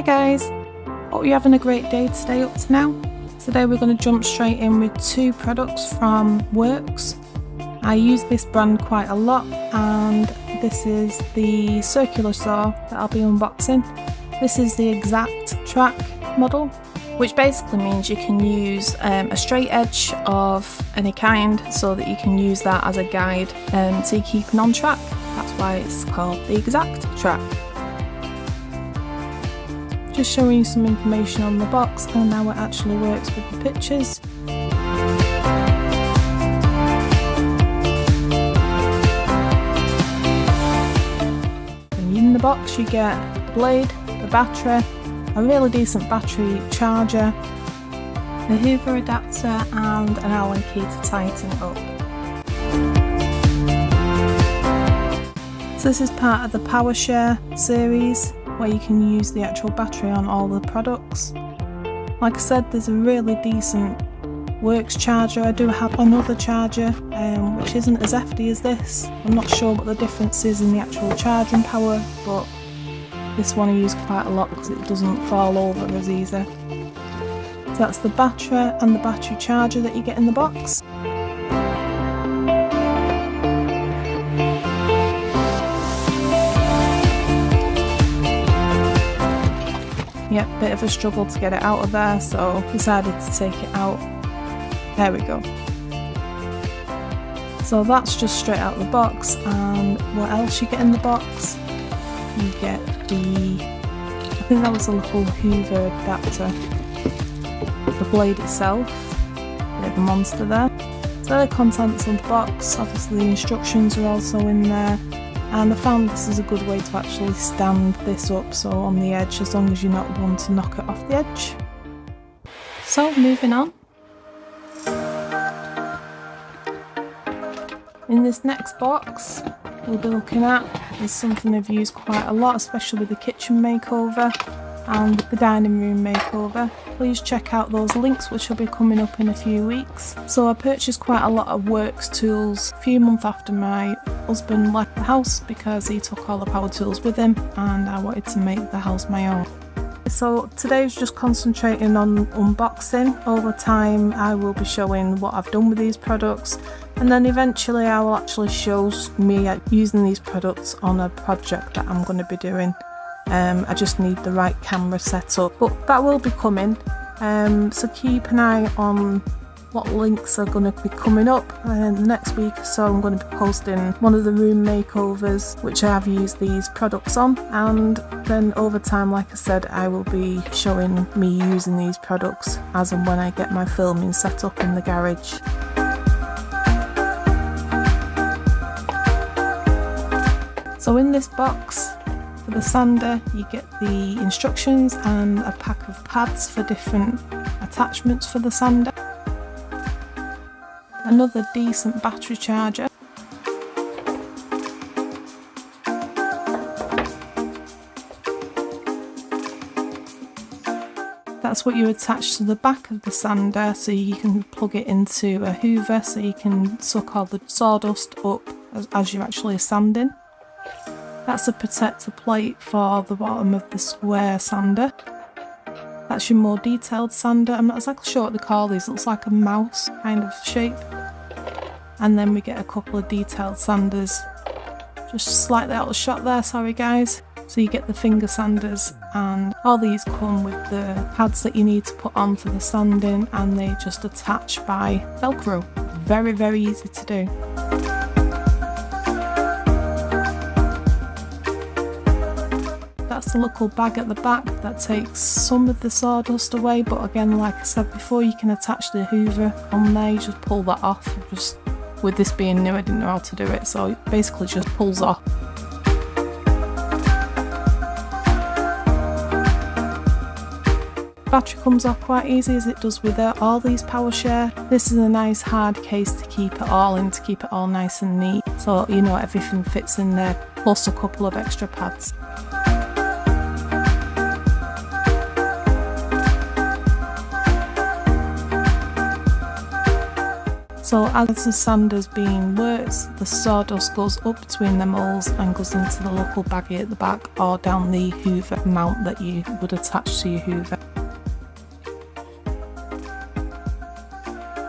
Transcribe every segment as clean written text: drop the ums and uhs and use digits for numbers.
Hi guys, hope you're having a great day today up to now. Today we're going to jump straight in with two products from Worx. I use this brand quite a lot, and this is the circular saw that I'll be unboxing. This is the exact track model, which basically means you can use a straight edge of any kind so that you can use that as a guide to your keeping on track. That's why it's called the exact track. Just showing you some information on the box and how it actually works with the pictures. In the box you get the blade, the battery, a really decent battery charger, a Hoover adapter and an Allen key to tighten it up. So this is part of the PowerShare series, where you can use the actual battery on all the products. Like I said, there's a really decent Worx charger. I do have another charger which isn't as hefty as this. I'm not sure what the difference is in the actual charging power, but this one I use quite a lot because it doesn't fall over as easy. So that's the battery and the battery charger that you get in the box. Yep, bit of a struggle to get it out of there, so decided to take it out. There we go. So that's just straight out of the box, and what else you get in the box? You get I think that was a little Hoover adapter, the blade itself, bit of a monster there. So the contents of the box, obviously the instructions are also in there. And I found this is a good way to actually stand this up, so on the edge, as long as you're not one to knock it off the edge. So moving on. In this next box we'll be looking at is something I've used quite a lot, especially with the kitchen makeover and the dining room makeover. Please check out those links, which will be coming up in a few weeks. So I purchased quite a lot of Worx tools a few months after my husband left the house because he took all the power tools with him, and I wanted to make the house my own. So today's just concentrating on unboxing. Over time I will be showing what I've done with these products, and then eventually I will actually show me using these products on a project that I'm going to be doing. I just need the right camera set up, but that will be coming, so keep an eye on what links are going to be coming up. The next week or so I'm going to be posting one of the room makeovers which I have used these products on, and then over time, like I said, I will be showing me using these products as and when I get my filming set up in the garage. So in this box for the sander you get the instructions and a pack of pads for different attachments for the sander. Another decent battery charger. That's what you attach to the back of the sander, so you can plug it into a Hoover so you can suck all the sawdust up as you're actually sanding. That's a protector plate for the bottom of the square sander. That's your more detailed sander. I'm not exactly sure what they call these, it looks like a mouse kind of shape. And then we get a couple of detailed sanders, just slightly out of shot there, sorry guys. So you get the finger sanders, and all these come with the pads that you need to put on for the sanding, and they just attach by Velcro. Very, very easy to do. That's the little bag at the back that takes some of the sawdust away, but again, like I said before, you can attach the Hoover on there. You just pull that off. Just with this being new, I didn't know how to do it, so it basically just pulls off. Battery comes off quite easy, as it does with all these PowerShare. This is a nice hard case to keep it all in, to keep it all nice and neat, so you know everything fits in there, plus a couple of extra pads. So as the sander's being worked, the sawdust goes up between them holes and goes into the local baggie at the back or down the hoover mount that you would attach to your hoover.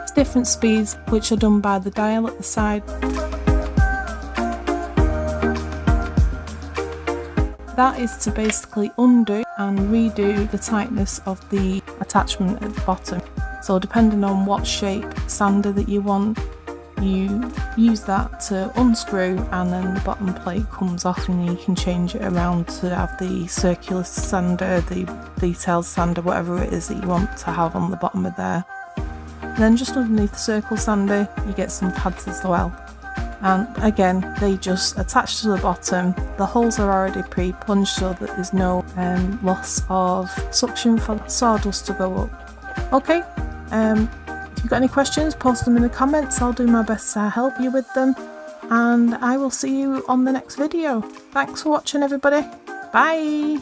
It's different speeds which are done by the dial at the side. That is to basically undo and redo the tightness of the attachment at the bottom. So depending on what shape sander that you want, you use that to unscrew and then the bottom plate comes off and you can change it around to have the circular sander, the detailed sander, whatever it is that you want to have on the bottom of there. And then just underneath the circle sander you get some pads as well. And again, they just attach to the bottom. The holes are already pre-plunged so that there's no loss of suction for the sawdust to go up. Okay, if you've got any questions, post them in the comments. I'll do my best to help you with them. And I will see you on the next video. Thanks for watching, everybody. Bye!